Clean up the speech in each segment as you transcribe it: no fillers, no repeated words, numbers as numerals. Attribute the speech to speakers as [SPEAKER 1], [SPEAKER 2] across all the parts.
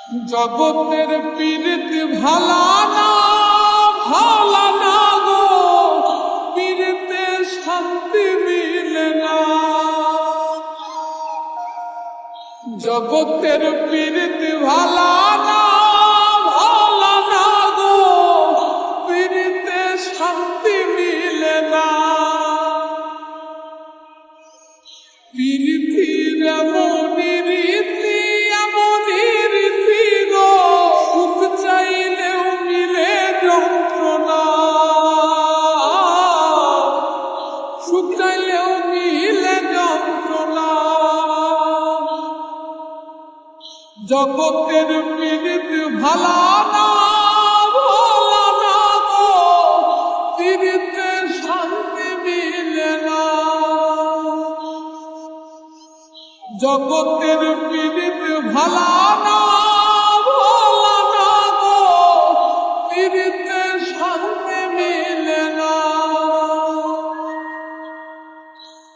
[SPEAKER 1] জগতের পীড়িত ভালা না গো, পীড়িতে শান্তি মিলে না। জগতের পীড়িত ভালা না গো, পীড়িতে শান্তি মিলে না। পীড়িতির এমনই রীতি গো, সুখ চাইলেও মিলে যন্ত্রণা, সুখ চাইলেও মিলে যন্ত্রণা। জগতের পীড়িত ভালা না গো, পীড়িতে শান্তি মিলে না। জগতের পীড়িত ভালা না গো, পীড়িতে শান্তি মিলে না।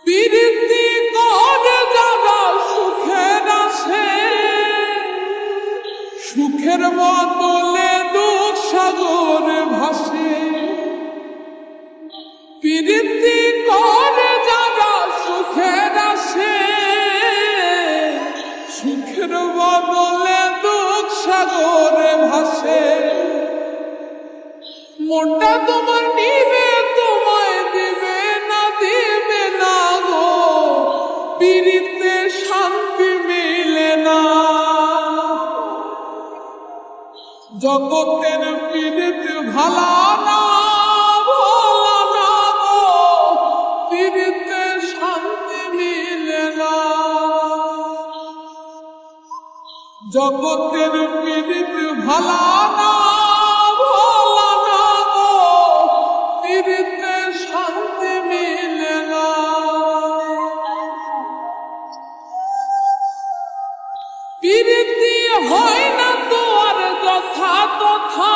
[SPEAKER 1] পীড়িতি করে যারা সুখের আসে, সুখের বদলে দুঃখ সাগর ভাসে। পীড়িতি করে যারা সুখের আসে, সুখের বদলে দুঃখ সাগরে ভাসে। মনটা তোমার নিবে, তোমায় দিবে না গো, পীড়িতে শান্তি মিলে না। জগতের পীড়িত ভালা না গো, পীড়িতে শান্তি মিলে না। জগতের পীড়িত ভালা না গো, পীড়িতে শান্তি মিলে না। পীড়িতি হয় না তো আর যথা তথা,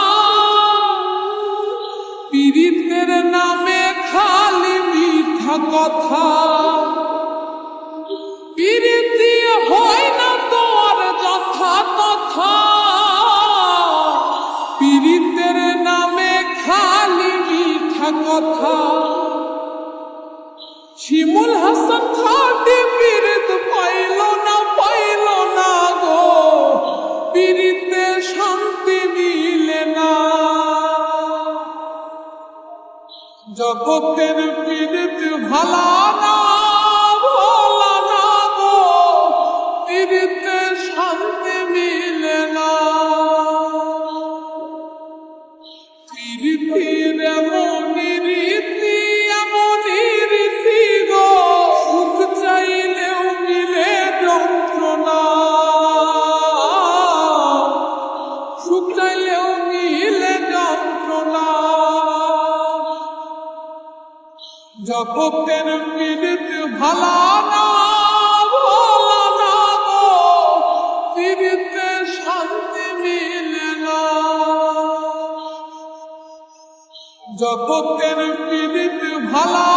[SPEAKER 1] পীড়িতের নামে খালি মিঠা কথা। পীড়িতি হয় না তো আর যথা তথা, পীড়িতের নামে খালি মিঠা কথা। শিমুল হাসান খাটি পীড়িত পাইল না গো, পীড়িতে শান্তি মিলে না। জগতের পীড়িত ভালা না গো, পীড়িতে শান্তি মিলে না। পীড়িতির এমনই রীতি গো, সুখ চাইলেও মিলে যন্ত্রণা, সুখ চাইলেও মিলে যন্ত্রণা। জগতের পীড়িত ভালা না গো, পীড়িতে শান্তি মিলে না। জগতের পীড়িত ভালা